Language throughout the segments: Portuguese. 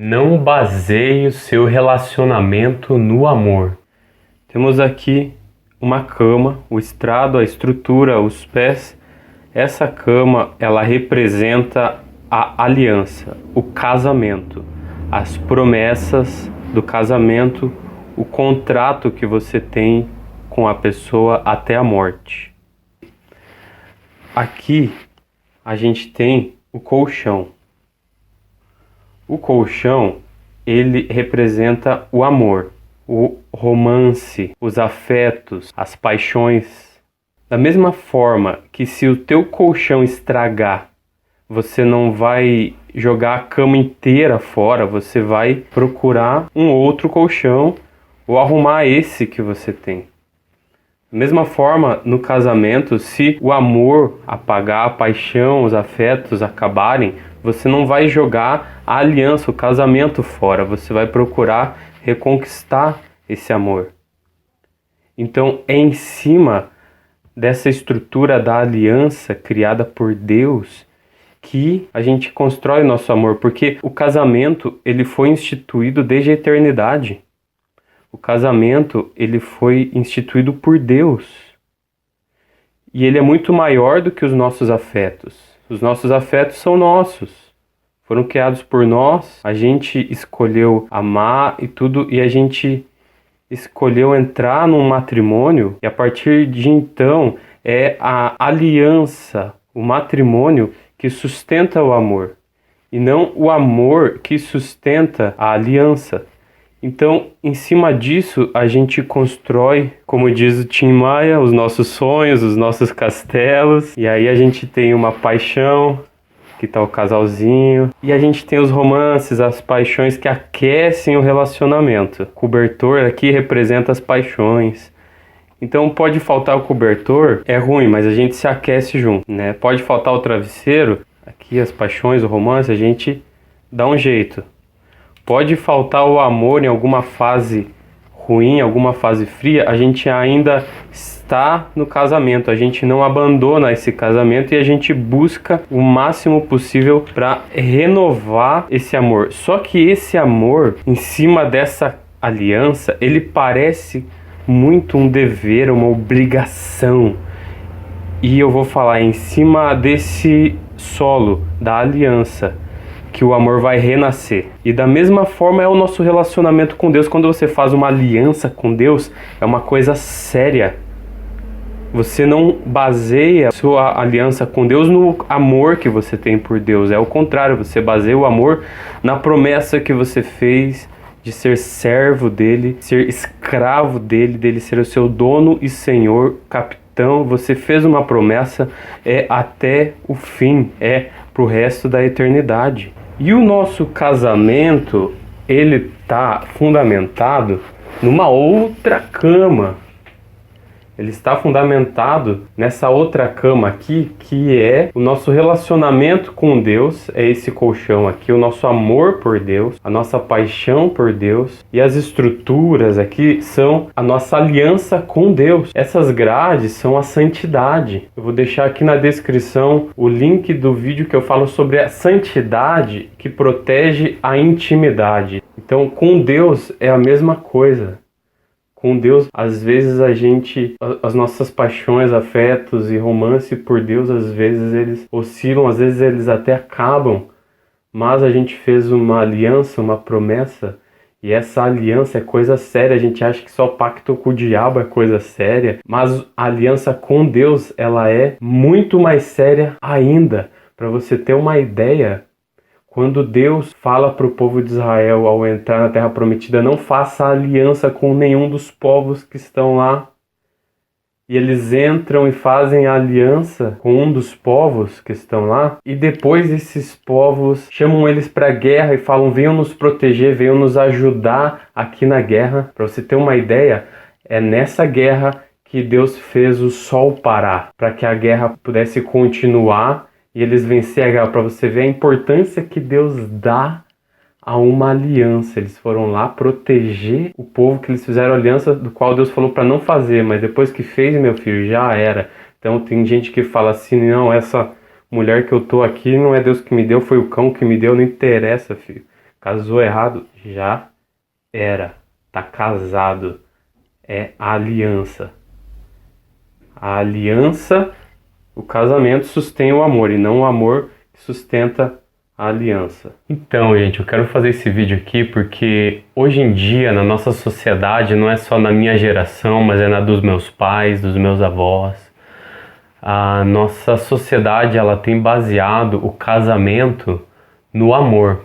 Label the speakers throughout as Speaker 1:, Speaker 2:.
Speaker 1: Não baseie o seu relacionamento no amor. Temos aqui uma cama, o estrado, a estrutura, os pés. Essa cama, ela representa a aliança, o casamento, as promessas do casamento, o contrato que você tem com a pessoa até a morte. Aqui a gente tem o colchão. O colchão, ele representa o amor, o romance, os afetos, as paixões. Da mesma forma que se o teu colchão estragar, você não vai jogar a cama inteira fora, você vai procurar um outro colchão ou arrumar esse que você tem. Da mesma forma, no casamento, se o amor apagar, a paixão, os afetos acabarem, você não vai jogar a aliança, o casamento fora, você vai procurar reconquistar esse amor. Então, é em cima dessa estrutura da aliança criada por Deus que a gente constrói o nosso amor, porque o casamento, ele foi instituído desde a eternidade. O casamento, ele foi instituído por Deus. E ele é muito maior do que os nossos afetos. Os nossos afetos são nossos. Foram criados por nós. A gente escolheu amar e tudo. E a gente escolheu entrar num matrimônio. E a partir de então, é a aliança, o matrimônio que sustenta o amor. E não o amor que sustenta a aliança. Então, em cima disso, a gente constrói, como diz o Tim Maia, os nossos sonhos, os nossos castelos. E aí a gente tem uma paixão, que tá o casalzinho. E a gente tem os romances, as paixões que aquecem o relacionamento. O cobertor aqui representa as paixões. Então, pode faltar o cobertor, é ruim, mas a gente se aquece junto, né? Pode faltar o travesseiro, aqui as paixões, o romance, a gente dá um jeito. Pode faltar o amor em alguma fase ruim, alguma fase fria, a gente ainda está no casamento, a gente não abandona esse casamento e a gente busca o máximo possível para renovar esse amor. Só que esse amor, em cima dessa aliança, ele parece muito um dever, uma obrigação. E eu vou falar em cima desse solo da aliança, que o amor vai renascer. E da mesma forma é o nosso relacionamento com Deus. Quando você faz uma aliança com Deus, é uma coisa séria. Você não baseia sua aliança com Deus no amor que você tem por Deus. É o contrário, você baseia o amor na promessa que você fez de ser servo dele, ser escravo dele, dele ser o seu dono e senhor, capitão. Você fez uma promessa, é até o fim, é pro resto da eternidade. E o nosso casamento, ele está fundamentado numa outra cama. Ele está fundamentado nessa outra cama aqui, que é o nosso relacionamento com Deus, é esse colchão aqui, o nosso amor por Deus, a nossa paixão por Deus. E as estruturas aqui são a nossa aliança com Deus. Essas grades são a santidade. Eu vou deixar aqui na descrição o link do vídeo que eu falo sobre a santidade que protege a intimidade. Então, com Deus é a mesma coisa. Com Deus, às vezes as nossas paixões, afetos e romance por Deus, às vezes eles oscilam, às vezes eles até acabam, mas a gente fez uma aliança, uma promessa, e essa aliança é coisa séria. A gente acha que só pacto com o diabo é coisa séria, mas a aliança com Deus, ela é muito mais séria ainda. Para você ter uma ideia, quando Deus fala para o povo de Israel ao entrar na Terra Prometida, não faça aliança com nenhum dos povos que estão lá. E eles entram e fazem a aliança com um dos povos que estão lá. E depois esses povos chamam eles para a guerra e falam: venham nos proteger, venham nos ajudar aqui na guerra. Para você ter uma ideia, é nessa guerra que Deus fez o sol parar, para que a guerra pudesse continuar e eles vencer a guerra. Para você ver a importância que Deus dá a uma aliança. Eles foram lá proteger o povo, que eles fizeram aliança do qual Deus falou para não fazer, mas depois que fez, meu filho, já era. Então tem gente que fala assim: não, essa mulher que eu tô aqui não é Deus que me deu, foi o cão que me deu. Não interessa, filho. Casou errado, já era. Tá casado. É a aliança. A aliança, o casamento sustém o amor e não o amor que sustenta a aliança. Então, gente, eu quero fazer esse vídeo aqui porque hoje em dia, na nossa sociedade, não é só na minha geração, mas é na dos meus pais, dos meus avós. A nossa sociedade, ela tem baseado o casamento no amor.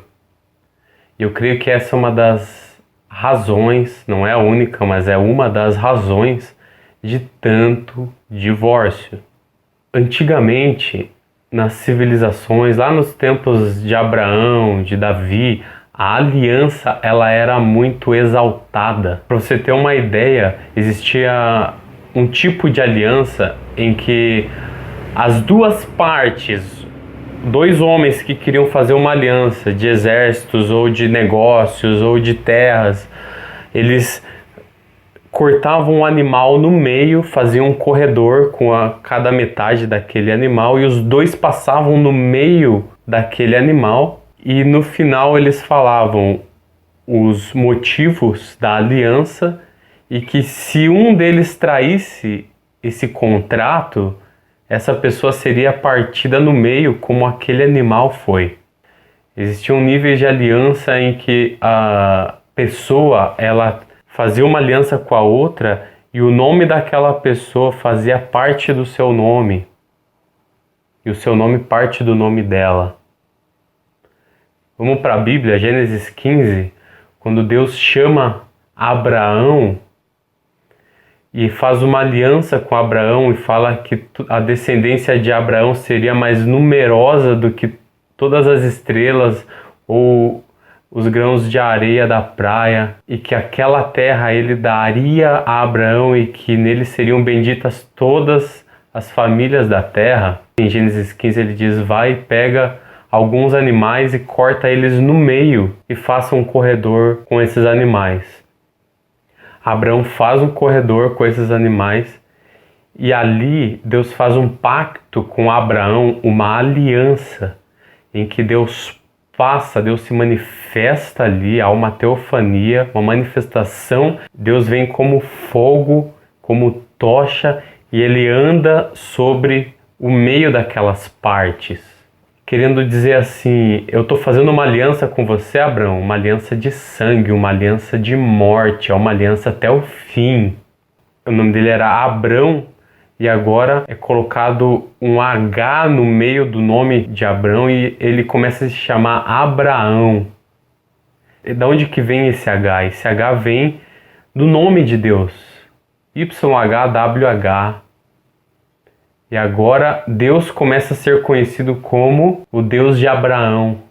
Speaker 1: E eu creio que essa é uma das razões, não é a única, mas é uma das razões de tanto divórcio. Antigamente, nas civilizações, lá nos tempos de Abraão, de Davi, a aliança ela era muito exaltada. Para você ter uma ideia, existia um tipo de aliança em que as duas partes, dois homens que queriam fazer uma aliança de exércitos ou de negócios ou de terras, eles cortavam um animal no meio, faziam um corredor com cada metade daquele animal e os dois passavam no meio daquele animal e no final eles falavam os motivos da aliança e que se um deles traísse esse contrato, essa pessoa seria partida no meio como aquele animal foi. Existiam níveis de aliança em que a pessoa, ela fazia uma aliança com a outra e o nome daquela pessoa fazia parte do seu nome. E o seu nome parte do nome dela. Vamos para a Bíblia, Gênesis 15, quando Deus chama Abraão e faz uma aliança com Abraão e fala que a descendência de Abraão seria mais numerosa do que todas as estrelas ou os grãos de areia da praia, e que aquela terra ele daria a Abraão e que nele seriam benditas todas as famílias da terra. Em Gênesis 15 ele diz, vai, pega alguns animais e corta eles no meio e faça um corredor com esses animais. Abraão faz um corredor com esses animais e ali Deus faz um pacto com Abraão, uma aliança em que Deus se manifesta ali, há uma teofania, uma manifestação. Deus vem como fogo, como tocha, e ele anda sobre o meio daquelas partes. Querendo dizer assim, eu estou fazendo uma aliança com você, Abraão, uma aliança de sangue, uma aliança de morte, é uma aliança até o fim. O nome dele era Abrão, e agora é colocado um H no meio do nome de Abrão e ele começa a se chamar Abraão. E de onde que vem esse H? Esse H vem do nome de Deus. YHWH. E agora Deus começa a ser conhecido como o Deus de Abraão.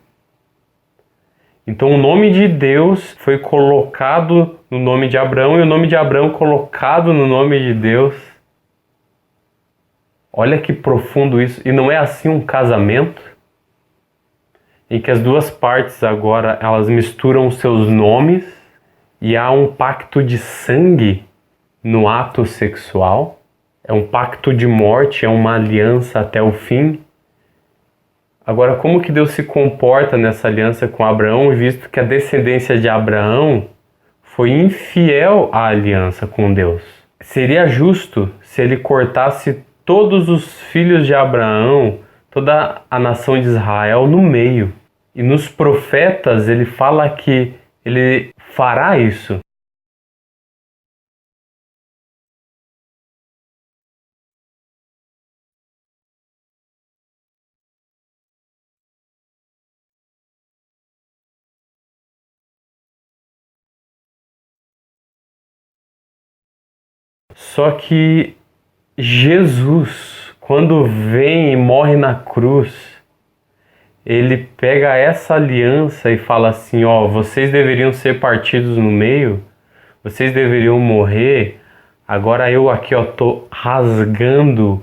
Speaker 1: Então o nome de Deus foi colocado no nome de Abraão e o nome de Abraão colocado no nome de Deus. Olha que profundo isso. E não é assim um casamento? Em que as duas partes agora elas misturam seus nomes e há um pacto de sangue no ato sexual. É um pacto de morte, é uma aliança até o fim. Agora, como que Deus se comporta nessa aliança com Abraão, visto que a descendência de Abraão foi infiel à aliança com Deus? Seria justo se ele cortasse todos os filhos de Abraão, toda a nação de Israel no meio. E nos profetas ele fala que ele fará isso. Só que Jesus, quando vem e morre na cruz, ele pega essa aliança e fala assim, ó, vocês deveriam ser partidos no meio, vocês deveriam morrer, agora eu aqui, ó, tô rasgando,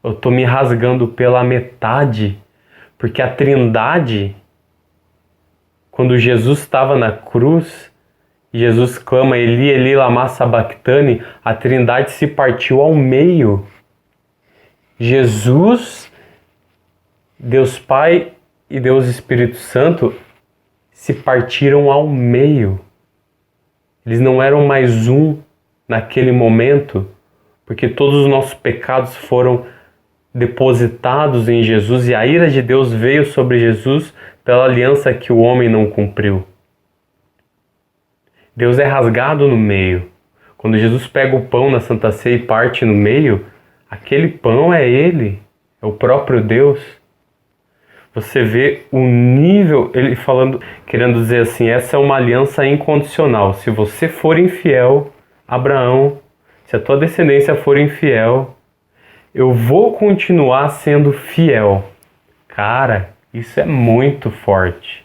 Speaker 1: eu tô me rasgando pela metade, porque a Trindade, quando Jesus estava na cruz, Jesus clama Eli, Eli, lama sabachthani, a Trindade se partiu ao meio. Jesus, Deus Pai e Deus Espírito Santo, se partiram ao meio. Eles não eram mais um naquele momento, porque todos os nossos pecados foram depositados em Jesus e a ira de Deus veio sobre Jesus pela aliança que o homem não cumpriu. Deus é rasgado no meio. Quando Jesus pega o pão na Santa Ceia e parte no meio, aquele pão é Ele, é o próprio Deus. Você vê o nível, ele falando, querendo dizer assim, essa é uma aliança incondicional. Se você for infiel, Abraão, se a tua descendência for infiel, eu vou continuar sendo fiel. Cara, isso é muito forte.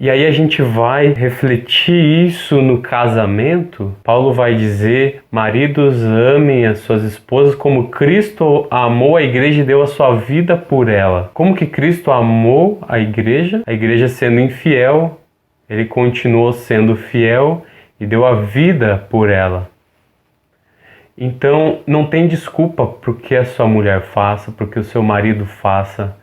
Speaker 1: E aí a gente vai refletir isso no casamento. Paulo vai dizer, maridos, amem as suas esposas como Cristo amou a igreja e deu a sua vida por ela. Como que Cristo amou a igreja? A igreja sendo infiel, ele continuou sendo fiel e deu a vida por ela. Então não tem desculpa para o que a sua mulher faça, para o que o seu marido faça.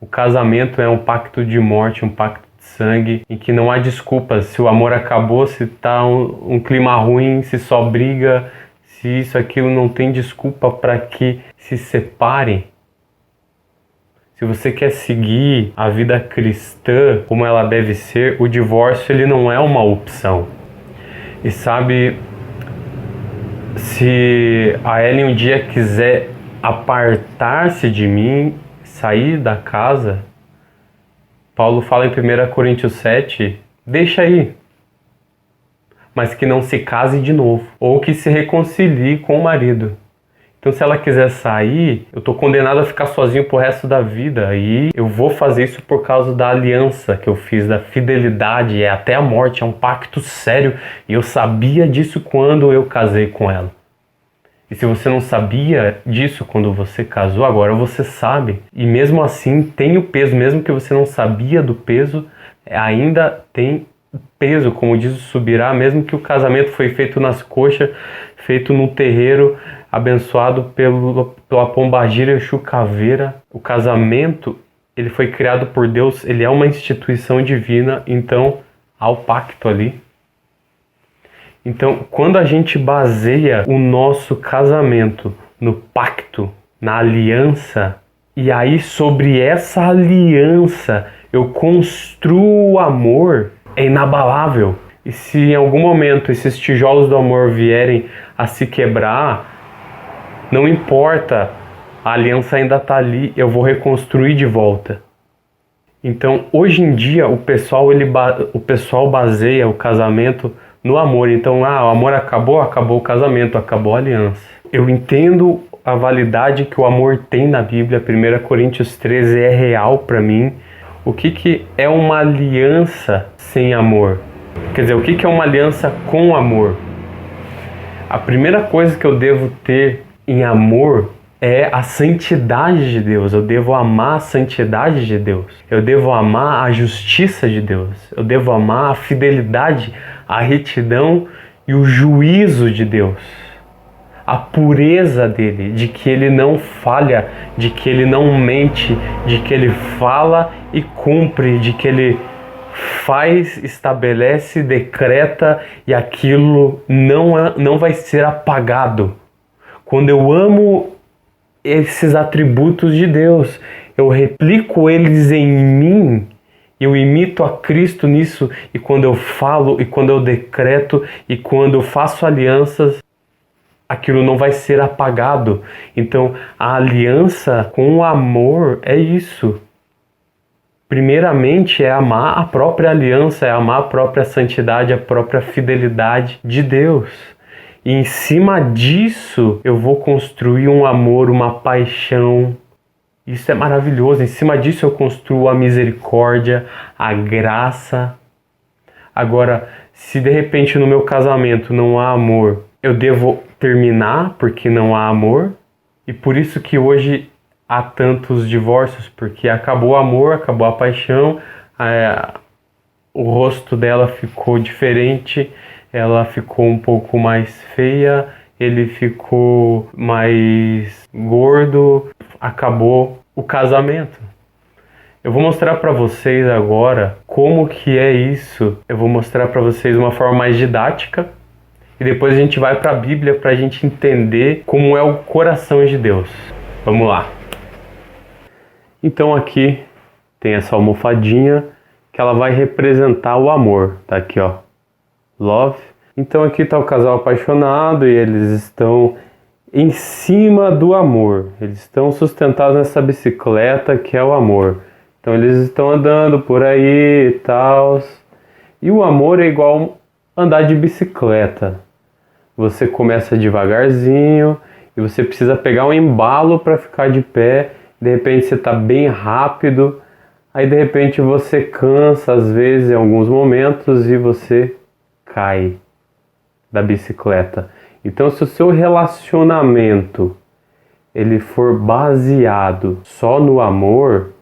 Speaker 1: O casamento é um pacto de morte, um pacto sangue, em que não há desculpas. Se o amor acabou, se tá um clima ruim, se só briga, se isso, aquilo, não tem desculpa para que se separem. Se você quer seguir a vida cristã como ela deve ser, o divórcio ele não é uma opção. E sabe, se a Ellen um dia quiser apartar-se de mim, sair da casa, Paulo fala em 1 Coríntios 7, deixa aí, mas que não se case de novo, ou que se reconcilie com o marido. Então se ela quiser sair, eu estou condenado a ficar sozinho pro resto da vida, e eu vou fazer isso por causa da aliança que eu fiz, da fidelidade, é até a morte, é um pacto sério, e eu sabia disso quando eu casei com ela. E se você não sabia disso quando você casou, agora você sabe. E mesmo assim tem o peso, mesmo que você não sabia do peso, ainda tem o peso, como diz o Subirá, mesmo que o casamento foi feito nas coxas, feito num terreiro, abençoado pela pombagira e chucaveira. O casamento, ele foi criado por Deus, ele é uma instituição divina, então há o pacto ali. Então, quando a gente baseia o nosso casamento no pacto, na aliança, e aí sobre essa aliança eu construo o amor, é inabalável. E se em algum momento esses tijolos do amor vierem a se quebrar, não importa, a aliança ainda está ali, eu vou reconstruir de volta. Então, hoje em dia, o pessoal baseia o casamento no amor. Então, o amor acabou o casamento, acabou a aliança. Eu entendo a validade que o amor tem na Bíblia. 1 Coríntios 13 é real para mim. O que é uma aliança sem amor? Quer dizer, o que é uma aliança com amor? A primeira coisa que eu devo ter em amor é a santidade de Deus. Eu devo amar a santidade de Deus. Eu devo amar a justiça de Deus. Eu devo amar a fidelidade, a retidão e o juízo de Deus. A pureza dele, de que ele não falha, de que ele não mente, de que ele fala e cumpre, de que ele faz, estabelece, decreta e aquilo não vai ser apagado. Quando eu amo esses atributos de Deus, eu replico eles em mim, eu imito a Cristo nisso, e quando eu falo, e quando eu decreto, e quando eu faço alianças, aquilo não vai ser apagado. Então, a aliança com o amor é isso. Primeiramente é amar a própria aliança, é amar a própria santidade, a própria fidelidade de Deus. E em cima disso, eu vou construir um amor, uma paixão. Isso é maravilhoso. Em cima disso, eu construo a misericórdia, a graça. Agora, se de repente no meu casamento não há amor, eu devo terminar porque não há amor. E por isso que hoje há tantos divórcios, porque acabou o amor, acabou a paixão, o rosto dela ficou diferente, ela ficou um pouco mais feia, ele ficou mais gordo, acabou o casamento. Eu vou mostrar para vocês agora como que é isso. Eu vou mostrar para vocês uma forma mais didática e depois a gente vai para a Bíblia para a gente entender como é o coração de Deus. Vamos lá. Então aqui tem essa almofadinha que ela vai representar o amor. Tá aqui, ó. Love. Então aqui está o casal apaixonado e eles estão em cima do amor. Eles estão sustentados nessa bicicleta que é o amor. Então eles estão andando por aí e tal. E o amor é igual andar de bicicleta. Você começa devagarzinho e você precisa pegar um embalo para ficar de pé. De repente você está bem rápido. Aí de repente você cansa às vezes em alguns momentos e você cai da bicicleta. Então se o seu relacionamento ele for baseado só no amor,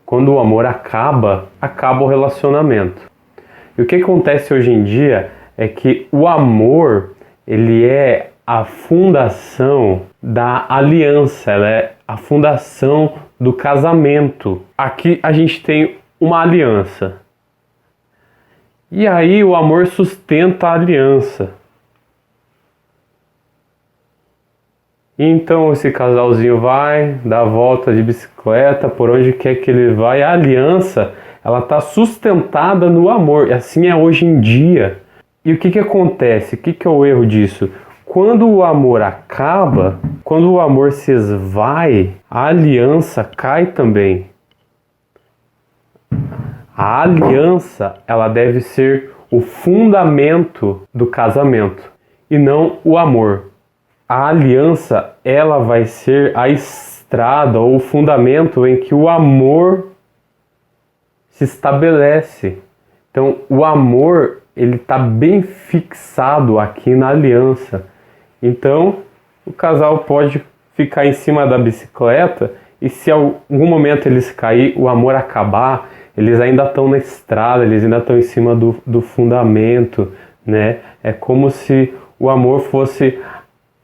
Speaker 1: quando o amor acaba, acaba o relacionamento. E o que acontece hoje em dia é que o amor, ele é a fundação da aliança, ela é a fundação do casamento. Aqui a gente tem uma aliança. E aí o amor sustenta a aliança. Então esse casalzinho vai, dá a volta de bicicleta, por onde quer que ele vai. A aliança, ela está sustentada no amor. E assim é hoje em dia. E o que acontece? O que é o erro disso? Quando o amor acaba, quando o amor se esvai, a aliança cai também. A aliança, ela deve ser o fundamento do casamento e não o amor. A aliança, ela vai ser a estrada ou o fundamento em que o amor se estabelece. Então, o amor, ele está bem fixado aqui na aliança. Então, o casal pode ficar em cima da bicicleta e se em algum momento eles cair, o amor acabar, eles ainda estão na estrada, eles ainda estão em cima do fundamento, né? É como se o amor fosse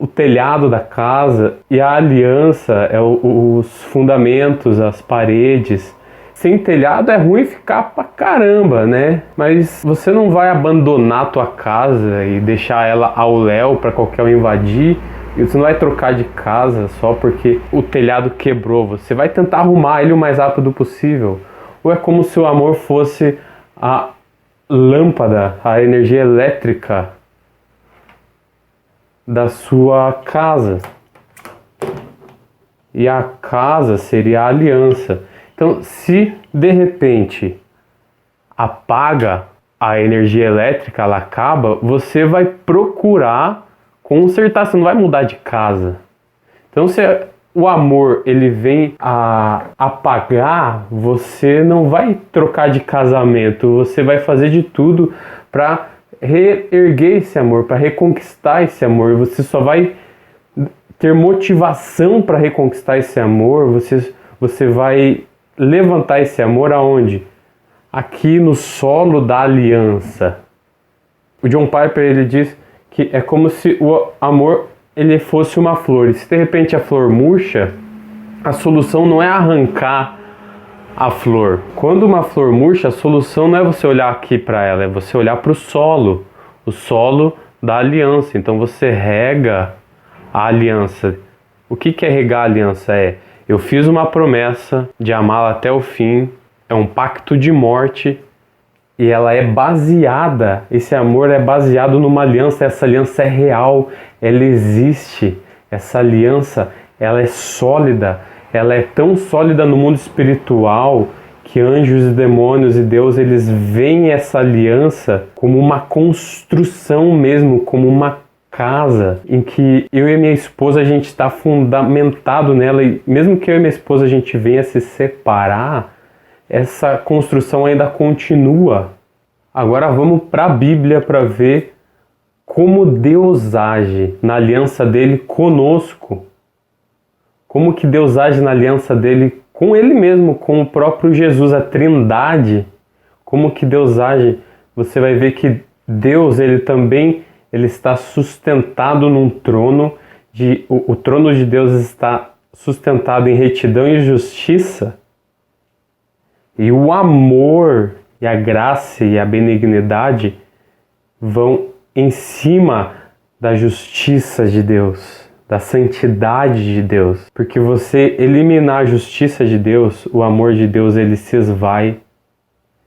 Speaker 1: o telhado da casa e a aliança é os fundamentos, as paredes. Sem telhado é ruim ficar pra caramba, né? Mas você não vai abandonar a tua casa e deixar ela ao léu para qualquer um invadir. E você não vai trocar de casa só porque o telhado quebrou. Você vai tentar arrumar ele o mais rápido possível. Ou é como se o amor fosse a lâmpada, a energia elétrica da sua casa. E a casa seria a aliança. Então, se de repente apaga a energia elétrica, ela acaba, você vai procurar consertar, você não vai mudar de casa. Então, se o amor ele vem a apagar, você não vai trocar de casamento, você vai fazer de tudo para reerguer esse amor, para reconquistar esse amor. Você só vai ter motivação para reconquistar esse amor, você vai levantar esse amor aonde? Aqui no solo da aliança. O John Piper ele diz que é como se o amor ele fosse uma flor. E se de repente a flor murcha, a solução não é arrancar a flor. Quando uma flor murcha, a solução não é você olhar aqui para ela, é você olhar para o solo da aliança. Então você rega a aliança. O que é regar a aliança? Eu fiz uma promessa de amá-la até o fim, é um pacto de morte e ela é baseada, esse amor é baseado numa aliança, essa aliança é real, ela existe, essa aliança ela é sólida, ela é tão sólida no mundo espiritual que anjos e demônios e Deus eles veem essa aliança como uma construção mesmo, como uma casa em que eu e minha esposa a gente está fundamentado nela e mesmo que eu e minha esposa a gente venha se separar, essa construção ainda continua. Agora vamos para a Bíblia para ver como Deus age na aliança dele conosco. Como que Deus age na aliança dele com ele mesmo, com o próprio Jesus, a Trindade. Como que Deus age? Você vai ver que Deus ele também ele está sustentado num trono, o trono de Deus está sustentado em retidão e justiça. E o amor e a graça e a benignidade vão em cima da justiça de Deus, da santidade de Deus. Porque você eliminar a justiça de Deus, o amor de Deus, ele se esvai.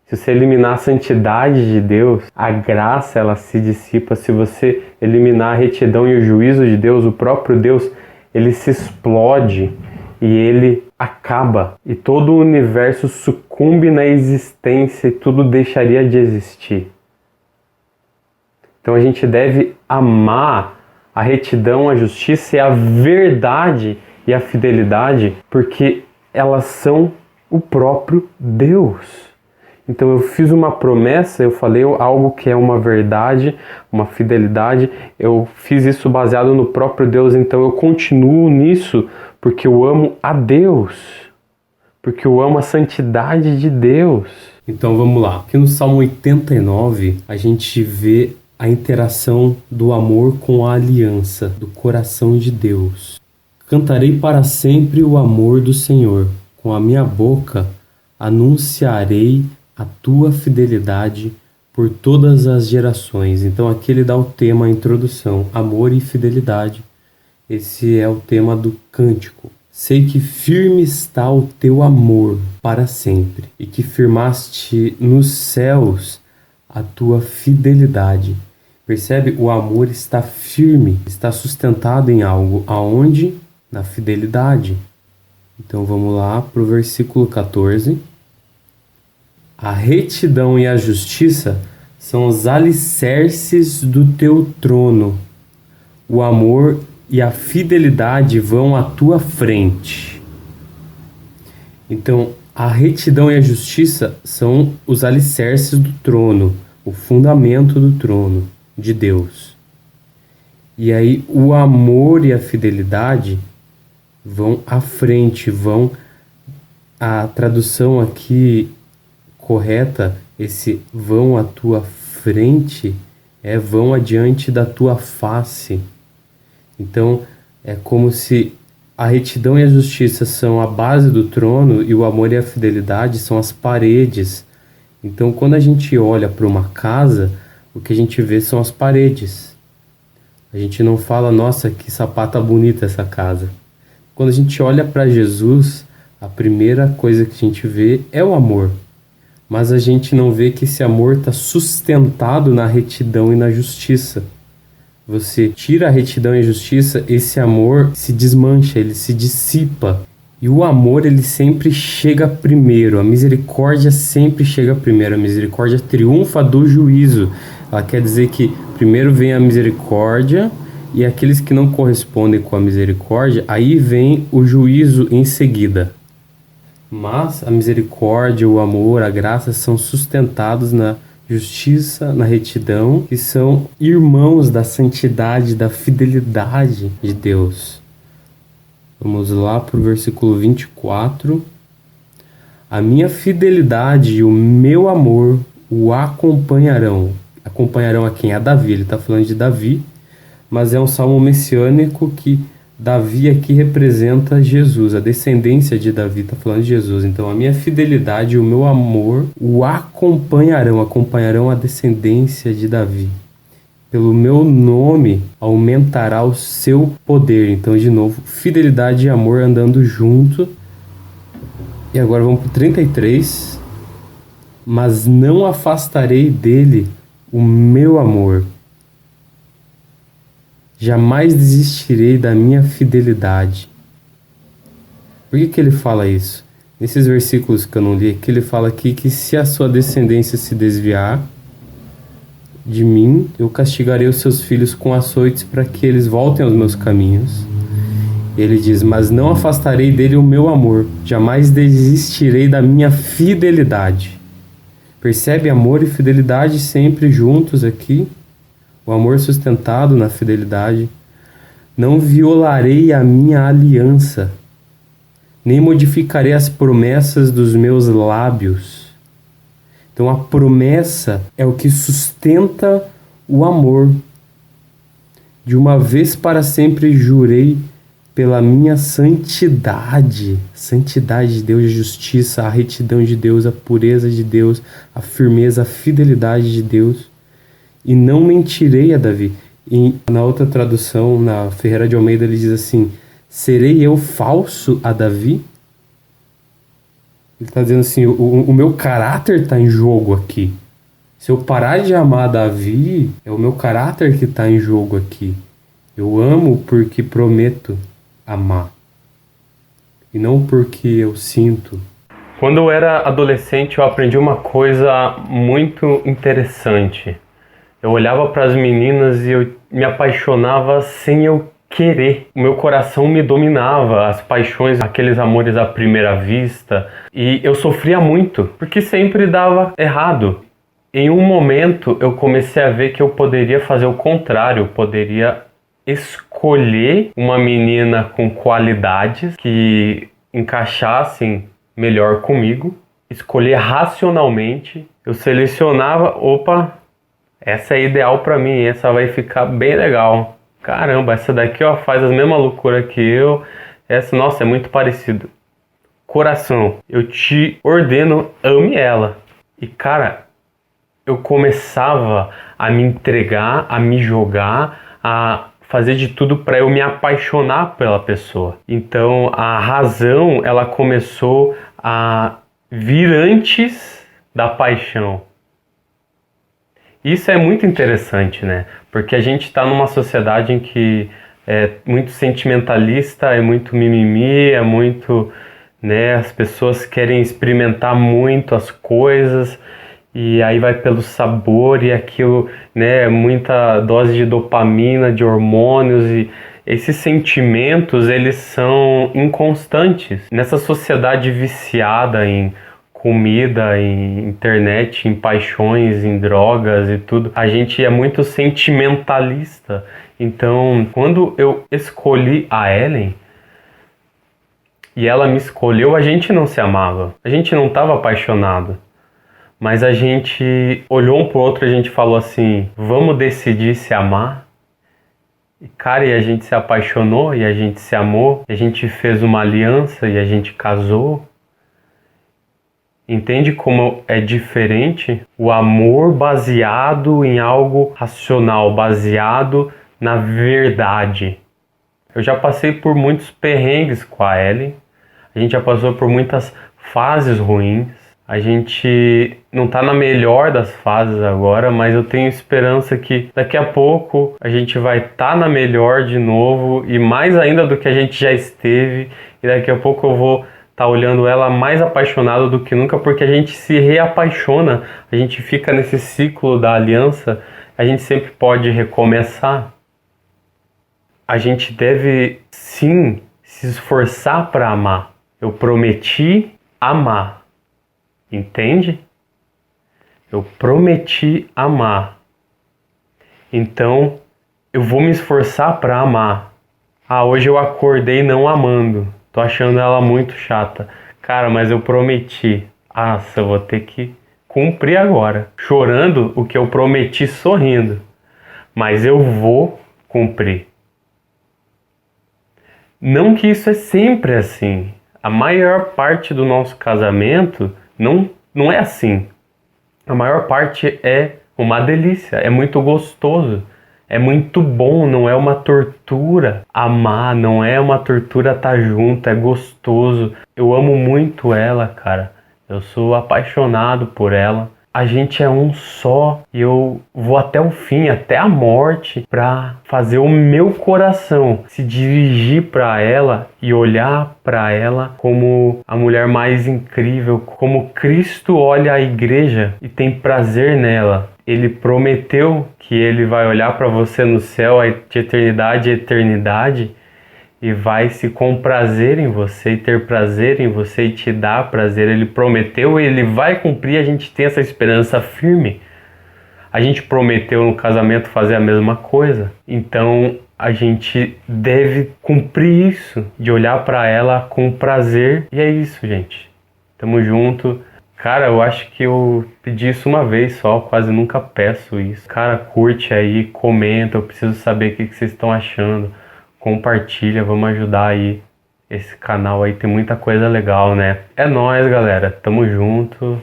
Speaker 1: Se você eliminar a santidade de Deus, a graça ela se dissipa. Se você eliminar a retidão e o juízo de Deus, o próprio Deus, ele se explode e ele acaba. E todo o universo sucumbe na existência e tudo deixaria de existir. Então a gente deve amar a retidão, a justiça e a verdade e a fidelidade, porque elas são o próprio Deus. Então eu fiz uma promessa, eu falei algo que é uma verdade, uma fidelidade, eu fiz isso baseado no próprio Deus, então eu continuo nisso porque eu amo a Deus, porque eu amo a santidade de Deus. Então vamos lá, aqui no Salmo 89 a gente vê a interação do amor com a aliança do coração de Deus. Cantarei para sempre o amor do Senhor, com a minha boca anunciarei a tua fidelidade por todas as gerações. Então aqui ele dá o tema, a introdução, amor e fidelidade. Esse é o tema do cântico. Sei que firme está o teu amor para sempre, e que firmaste nos céus a tua fidelidade. Percebe? O amor está firme, está sustentado em algo. Aonde? Na fidelidade. Então vamos lá para o versículo 14. A retidão e a justiça são os alicerces do teu trono. O amor e a fidelidade vão à tua frente. Então, a retidão e a justiça são os alicerces do trono, o fundamento do trono de Deus. E aí o amor e a fidelidade vão à frente, vão... A tradução aqui correta, esse vão à tua frente, vão adiante da tua face. Então é como se a retidão e a justiça são a base do trono e o amor e a fidelidade são as paredes. Então quando a gente olha para uma casa, o que a gente vê são as paredes. A gente não fala, nossa, que sapata bonita essa casa. Quando a gente olha para Jesus, a primeira coisa que a gente vê é o amor. Mas a gente não vê que esse amor está sustentado na retidão e na justiça. Você tira a retidão e a justiça, esse amor se desmancha, ele se dissipa. E o amor, ele sempre chega primeiro, a misericórdia sempre chega primeiro, a misericórdia triunfa do juízo. Ela quer dizer que primeiro vem a misericórdia e aqueles que não correspondem com a misericórdia, aí vem o juízo em seguida. Mas a misericórdia, o amor, a graça são sustentados na justiça, na retidão, que são irmãos da santidade, da fidelidade de Deus. Vamos lá para o versículo 24. A minha fidelidade e o meu amor o acompanharão. Acompanharão a quem? A Davi. Ele está falando de Davi, mas é um salmo messiânico que Davi aqui representa Jesus, a descendência de Davi está falando de Jesus. Então a minha fidelidade e o meu amor o acompanharão a descendência de Davi. Pelo meu nome aumentará o seu poder. Então de novo, fidelidade e amor andando junto. E agora vamos para o 33. Mas não afastarei dele o meu amor. Jamais desistirei da minha fidelidade. Por que ele fala isso? Nesses versículos que eu não li, que ele fala aqui que se a sua descendência se desviar de mim, eu castigarei os seus filhos com açoites para que eles voltem aos meus caminhos. Ele diz, mas não afastarei dele o meu amor, jamais desistirei da minha fidelidade. Percebe amor e fidelidade sempre juntos aqui? O amor sustentado na fidelidade. Não violarei a minha aliança, nem modificarei as promessas dos meus lábios. Então a promessa é o que sustenta o amor. De uma vez para sempre jurei pela minha santidade, santidade de Deus, a justiça, a retidão de Deus, a pureza de Deus, a firmeza, a fidelidade de Deus, e não mentirei a Davi. E na outra tradução, na Ferreira de Almeida, ele diz assim: serei eu falso a Davi? Ele está dizendo assim, o meu caráter está em jogo aqui. Se eu parar de amar Davi, é o meu caráter que está em jogo aqui. Eu amo porque prometo amar, e não porque eu sinto. Quando eu era adolescente, eu aprendi uma coisa muito interessante. Eu olhava para as meninas e eu me apaixonava sem eu querer. O meu coração me dominava, as paixões, aqueles amores à primeira vista. E eu sofria muito, porque sempre dava errado. Em um momento eu comecei a ver que eu poderia fazer o contrário, eu poderia escolher uma menina com qualidades que encaixassem melhor comigo, escolher racionalmente. Eu selecionava, opa, essa é ideal pra mim, essa vai ficar bem legal. Caramba, essa daqui ó, faz a mesma loucura que eu. Essa, nossa, é muito parecido. Coração, eu te ordeno, ame ela. E cara, eu começava a me entregar, a me jogar, a fazer de tudo para eu me apaixonar pela pessoa. Então a razão, ela começou a vir antes da paixão. Isso é muito interessante, né? Porque a gente está numa sociedade em que é muito sentimentalista, é muito mimimi, é muito, né? As pessoas querem experimentar muito as coisas e aí vai pelo sabor e aquilo, né? Muita dose de dopamina, de hormônios, e esses sentimentos, eles são inconstantes. Nessa sociedade viciada em comida, em internet, em paixões, em drogas e tudo, a gente é muito sentimentalista. Então, quando eu escolhi a Ellen e ela me escolheu, a gente não se amava, a gente não estava apaixonado, mas a gente olhou um pro outro e a gente falou assim: vamos decidir se amar? E cara, e a gente se apaixonou, e a gente se amou, e a gente fez uma aliança, e a gente casou. Entende como é diferente o amor baseado em algo racional, baseado na verdade. Eu já passei por muitos perrengues com a Ellen, a gente já passou por muitas fases ruins, a gente não tá na melhor das fases agora, mas eu tenho esperança que daqui a pouco a gente vai estar na melhor de novo, e mais ainda do que a gente já esteve, e daqui a pouco eu vou tá olhando ela mais apaixonado do que nunca, porque a gente se reapaixona, a gente fica nesse ciclo da aliança, a gente sempre pode recomeçar. A gente deve sim se esforçar para amar. Eu prometi amar, entende? Eu prometi amar, então eu vou me esforçar para amar. Ah, hoje eu acordei não amando, tô achando ela muito chata. Cara, mas eu prometi. Nossa, eu vou ter que cumprir agora. Chorando o que eu prometi sorrindo. Mas eu vou cumprir. Não que isso é sempre assim. A maior parte do nosso casamento não é assim. A maior parte é uma delícia, é muito gostoso. É muito bom, não é uma tortura amar, não é uma tortura estar junto, é gostoso. Eu amo muito ela, cara. Eu sou apaixonado por ela. A gente é um só e eu vou até o fim, até a morte, pra fazer o meu coração se dirigir pra ela e olhar pra ela como a mulher mais incrível, como Cristo olha a igreja e tem prazer nela. Ele prometeu que ele vai olhar para você no céu de eternidade a eternidade e vai se comprazer em você e ter prazer em você e te dar prazer. Ele prometeu e ele vai cumprir, a gente tem essa esperança firme. A gente prometeu no casamento fazer a mesma coisa, então a gente deve cumprir isso, de olhar para ela com prazer. E é isso, gente. Tamo junto. Cara, eu acho que eu pedi isso uma vez só, quase nunca peço isso. Cara, curte aí, comenta, eu preciso saber o que vocês estão achando. compartilha, vamos ajudar aí esse canal aí, tem muita coisa legal, né? É nóis, galera, tamo junto,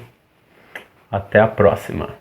Speaker 1: até a próxima.